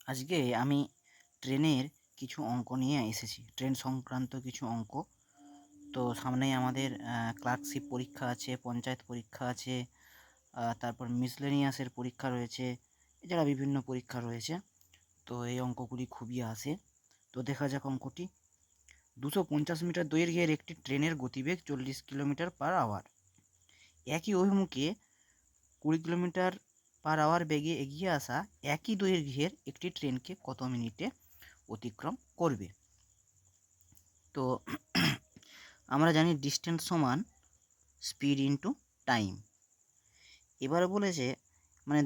আজকে আমি ট্রেনের কিছু অঙ্ক নিয়ে এসেছি, ট্রেন সংক্রান্ত কিছু অঙ্ক। তো সামনেই আমাদের ক্লার্কশিপ পরীক্ষা আছে, পঞ্চায়েত পরীক্ষা আছে, তারপর মিসলেনিয়াসের পরীক্ষা রয়েছে, এছাড়া বিভিন্ন পরীক্ষা রয়েছে। তো এই অঙ্কগুলি খুবই আসে। তো দেখা যাক অঙ্কটি। 250 মিটার দৈর্ঘ্যের একটি ট্রেনের গতিবেগ 40 কিলোমিটার/আওয়ার। একই অভিমুখে 20 কিলোমিটার/আওয়ার বেগে এগিয়ে আসা একই দৈর্ঘ্যের একটি ট্রেনকে কত মিনিটে অতিক্রম করবে? তো আমরা জানি ডিস্টেন্স সমান স্পিড ইন্টু টাইম। এবারে বলেছে মানে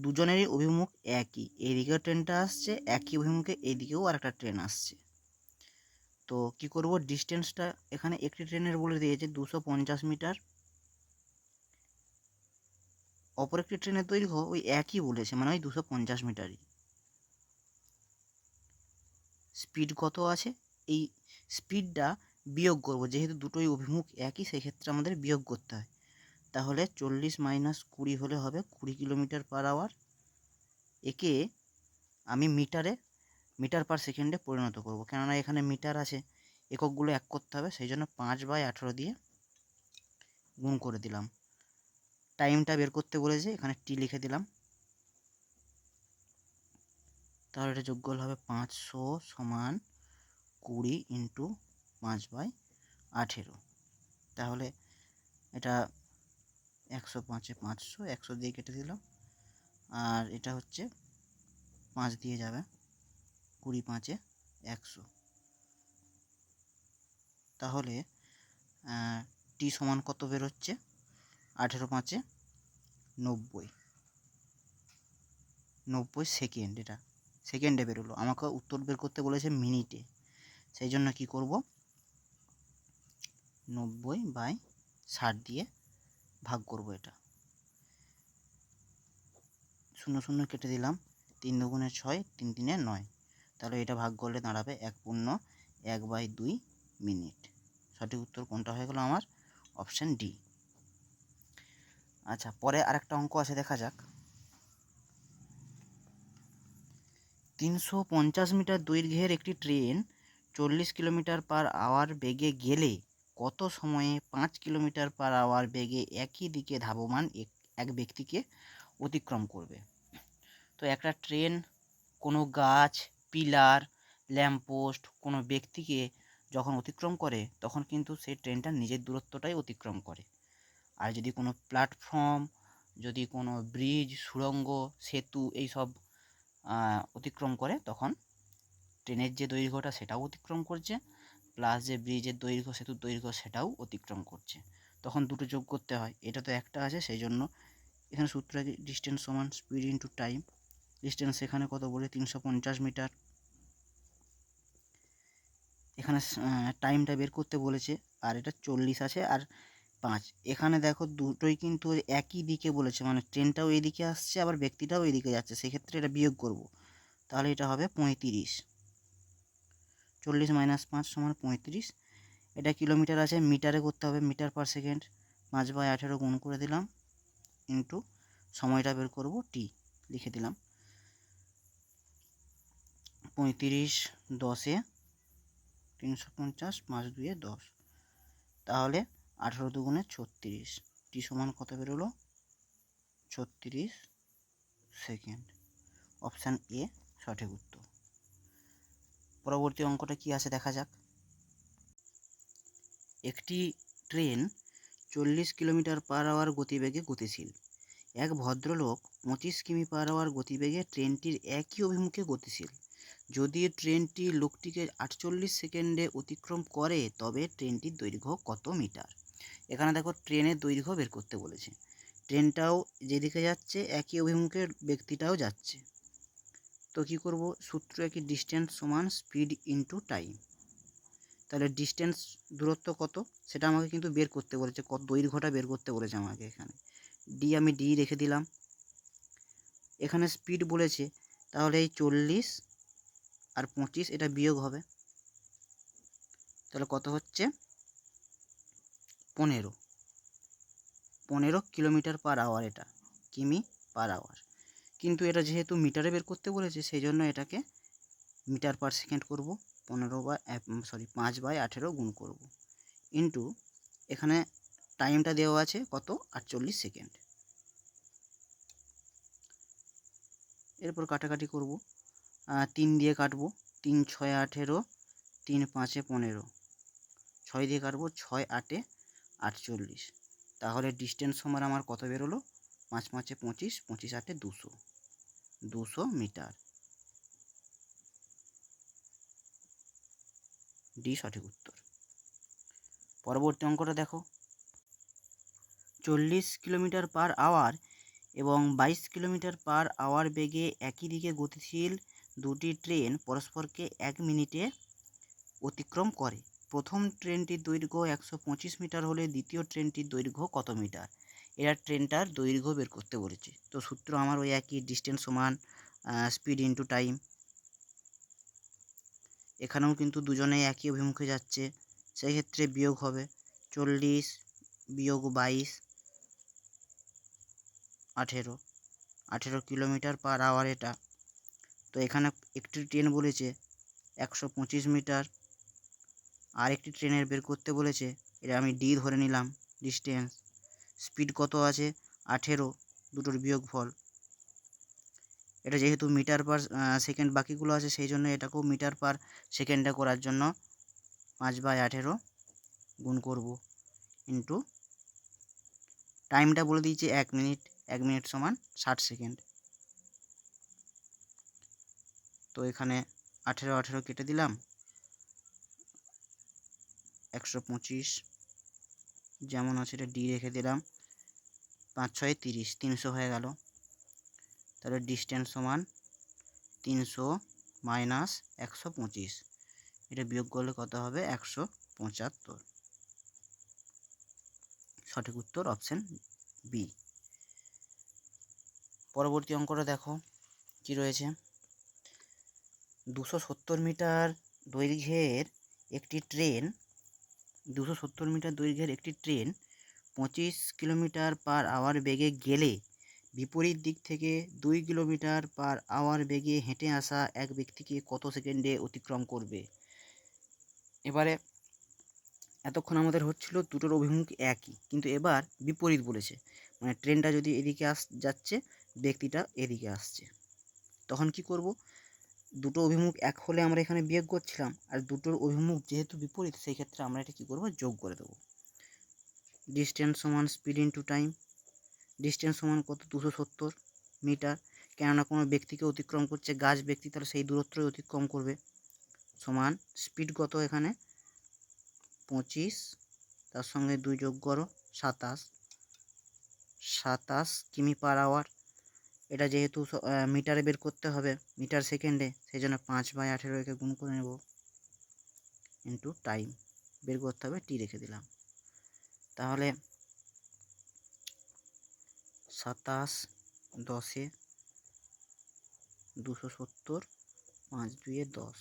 দুজনেরই অভিমুখ একই, এইদিকেও ট্রেনটা আসছে, একই অভিমুখে এইদিকেও আর একটা ট্রেন আসছে। তো কি করব, ডিস্টেন্সটা এখানে একটি ট্রেনের বলে দিয়েছে 250 মিটার, অপর একটি ট্রেনের দৈর্ঘ্য ওই একই বলেছে, মানে ওই 250 মিটারই। স্পিড কত আছে, এই স্পিডটা বিয়োগ করব, যেহেতু দুটোই অভিমুখ একই সেক্ষেত্রে আমাদের বিয়োগ করতে হয়। তাহলে 40 - 20 হলে হবে 20 কিলোমিটার/আওয়ার। একে আমি মিটার/সেকেন্ডে পরিণত করব, কেননা এখানে মিটার আছে, এককগুলো এক করতে হবে, সেই জন্য 5/18 দিয়ে গুণ করে দিলাম। টাইমটা বের করতে বলেছে, এখানে টি লিখে দিলাম। তাহলে এটা যোগফল হবে 500 সমান 20 ইন্টু 5/18। তাহলে এটা 105-এ 500, 100 দিয়ে কেটে দিলাম, আর এটা হচ্ছে 5 দিয়ে যাবে, 20 × 5 = 100। তাহলে টি সমান কত বেরোচ্ছে, 18 × 5 = 90 সেকেন্ড। এটা সেকেন্ডে বেরোলো, আমাকে উত্তর বের করতে বলেছে মিনিটে, সেই জন্য কি করব, 90/60 দিয়ে ভাগ করব। এটা 0 0 কেটে দিলাম, 3 দুগুণে 6, 3 তিনে 9। তাহলে এটা ভাগ করলে দাঁড়াবে 1/2 মিনিট। সঠিক উত্তর কোনটা হয়ে গেল আমার? Option D. আচ্ছা, পরে আরেকটা অঙ্ক আছে, দেখা যাক। 350 মিটার দৈর্ঘ্যের একটি ট্রেন 40 কিলোমিটার/আওয়ার বেগে গেলে কত সময়ে 5 কিলোমিটার/আওয়ার বেগে একই দিকে ধাবমান এক ব্যক্তিকে অতিক্রম করবে? তো একটা ট্রেন কোনো গাছ, পিলার, ল্যাম্পপোস্ট, কোনো ব্যক্তিকে যখন অতিক্রম করে তখন কিন্তু সেই ট্রেনটা নিজের দূরত্বটাই অতিক্রম করে। আর যদি কোনো প্ল্যাটফর্ম, যদি কোনো ব্রিজ, সুড়ঙ্গ, সেতু এইসব অতিক্রম করে, তখন ট্রেনের যে দৈর্ঘ্যটা সেটাও অতিক্রম করছে, প্লাস যে ব্রিজের দৈর্ঘ্য, সেতুর দৈর্ঘ্য সেটাও অতিক্রম করছে। তখন দুটো যোগ করতে হয়, এটা তো একটা আছে, সেই জন্য এখানে সূত্র কি, ডিস্টেন্স সমান স্পিড ইন্টু টাইম। ডিস্টেন্স এখানে কত বলে 350 মিটার, এখানে টাইমটা বের করতে বলেছে, আর এটা 40 আছে আর 5। এখানে দেখো দুটোই কিন্তু একই দিকে বলেছে, মানে ট্রেনটাও এইদিকে আসছে আবার ব্যক্তিটাও এইদিকে যাচ্ছে, সেক্ষেত্রে এটা বিয়োগ করব। তাহলে এটা হবে 35। 40 - 5 = 35। এটা কিলোমিটার আছে, মিটারে করতে হবে, মিটার/সেকেন্ড। 5/18 গুণ করে দিলাম, ইন্টু সময়টা বের করব, টি লিখে দিলাম। 35 10-এ 350, 5 2-এ 10, তাহলে 18 দুগুণে 36। টি সমান কত বেরোলো? 36 সেকেন্ড। অপশান এ সঠিক উত্তর। পরবর্তী অঙ্কটা কি আছে দেখা যাক। একটি ট্রেন 40 কিলোমিটার/আওয়ার গতিবেগে গতিশীল। এক ভদ্রলোক 25 কিমি/আওয়ার গতিবেগে ট্রেনটির একই অভিমুখে গতিশীল। যদি ট্রেনটি লোকটিকে 48 সেকেন্ডে অতিক্রম করে তবে ট্রেনটির দৈর্ঘ্য কত মিটার? এখানে দেখো ট্রেনের দৈর্ঘ্য বের করতে বলেছে, ট্রেনটাও যেদিকে যাচ্ছে একই অভিমুখের ব্যক্তিটাও যাচ্ছে। তো কি করব, সূত্র একই, ডিস্টেন্স সমান স্পিড ইন্টু টাইম। তাহলে ডিস্টেন্স দূরত্ব কত সেটা আমাকে কিন্তু বের করতে বলেছে, কত দৈর্ঘ্যটা বের করতে বলেছে আমাকে। এখানে আমি ডি রেখে দিলাম। এখানে স্পিড বলেছে, তাহলে এই 40 আর 25 এটা বিয়োগ হবে, তাহলে কত হচ্ছে 15 কিলোমিটার/আওয়ার। এটা কিমি/আওয়ার। কিন্তু এটা যেহেতু মিটারে বের করতে বলেছে সেই জন্য এটাকে মিটার পার সেকেন্ড করব, 5/18 গুণ করব, ইন্টু এখানে টাইমটা দেওয়া আছে কত 48 সেকেন্ড। এরপর কাটাকাটি করব, 3 দিয়ে কাটবো, 3 × 6 = 18, 3 × 5 = 15, 6 দিয়ে কাটবো, 6 × 8 = 48। তাহলে ডিস্টেন্স সমান আমার কত বেরোলো, 5 × 5 = 25, 25 × 8 = 200, 200 মিটার। ডি সঠিক উত্তর। পরবর্তী অঙ্কটা দেখো, 40 কিলোমিটার পার আওয়ার এবং 22 কিলোমিটার পার আওয়ার বেগে একই দিকে গতিশীল দুটি ট্রেন পরস্পরকে 1 মিনিটে অতিক্রম করে। প্রথম ট্রেনটির দৈর্ঘ্য 125 মিটার হলে দ্বিতীয় ট্রেনটির দৈর্ঘ্য কত মিটার? এরা ট্রেনটার দৈর্ঘ্য বের করতে বলেছে। তো সূত্র আমার ওই একই, ডিস্টেন্স সমান স্পিড ইন্টু টাইম। এখানেও কিন্তু দুজনেই একই অভিমুখে যাচ্ছে, সেই ক্ষেত্রে বিয়োগ হবে 40 বিয়োগ 22 18, 18 কিলোমিটার পার আওয়ার এটা। তো এখানে একটি ট্রেন বলেছে 125 মিটার, আর একটি ট্রেনের বের করতে বলেছে, এটা আমি ডি ধরে নিলাম ডিস্টেন্স। স্পিড কত আছে 18, দুটোর বিয়োগফল। এটা যেহেতু মিটার পার সেকেন্ড বাকিগুলো আছে সেই জন্য এটাকেও মিটার পার সেকেন্ডে করার জন্য 5/18 গুণ করব, ইন্টু টাইমটা বলে দিয়েছে 1 মিনিট, 1 মিনিট সমান 60 সেকেন্ড। তো এখানে 18 18 কেটে দিলাম, 125 যেমন আছে এটা ডি রেখে দিলাম, 5 × 6 = 30, 300 হয়ে গেল। তাহলে ডিস্টেন্স সমান 300 মাইনাস 125, এটা বিয়োগ করলে কত হবে 175। সঠিক উত্তর অপশন বি। পরবর্তী অঙ্কটা দেখো কি রয়েছে, 270 মিটার দৈর্ঘ্যের একটি ট্রেন 25 কিলোমিটার পার আওয়ার বেগে গেলে বিপরীত দিক থেকে 2 কিলোমিটার পার আওয়ার বেগে হেঁটে আসা এক ব্যক্তিকে কত সেকেন্ডে অতিক্রম করবে? এবারে এতক্ষণ আমাদের হচ্ছিল দুটোর অভিমুখ একই, কিন্তু এবার বিপরীত বলেছে, মানে ট্রেনটা যদি এদিকে যাচ্ছে, ব্যক্তিটা এদিকে আসছে, তখন কি করব? দুটো অভিমুখ এক হলে আমরা এখানে বিয়োগ করছিলাম, আর দুটোর অভিমুখ যেহেতু বিপরীত সেই ক্ষেত্রে আমরা এটা কী করব, যোগ করে দেবো। ডিস্টেন্স সমান স্পিড ইন্টু টাইম। ডিস্টেন্স সমান কত 270 মিটার, কেননা কোনো ব্যক্তিকে অতিক্রম করছে, গাছ ব্যক্তি, তাহলে সেই দূরত্বই অতিক্রম করবে, সমান স্পিড কত এখানে 25, তার সঙ্গে 2 যোগ করো 27 কিমি পার আওয়ার। এটা যেহেতু মিটারে বের করতে হবে, মিটার সেকেন্ডে, সেই জন্য 5/18 একে গুণ করে নেব, ইন্টু টাইম বের করতে হবে, টি রেখে দিলাম। তাহলে 27 10 270, 5 2 10,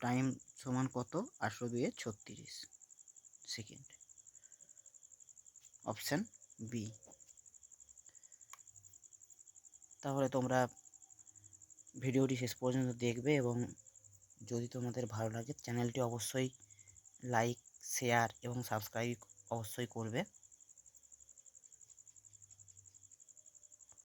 টাইম সমান কত 18 2 36 সেকেন্ড। Option B. তাহলে তোমরা ভিডিওটি শেষ পর্যন্ত দেখবে এবং যদি তোমাদের ভালো লাগে চ্যানেলটি অবশ্যই লাইক, শেয়ার এবং সাবস্ক্রাইব অবশ্যই করবে।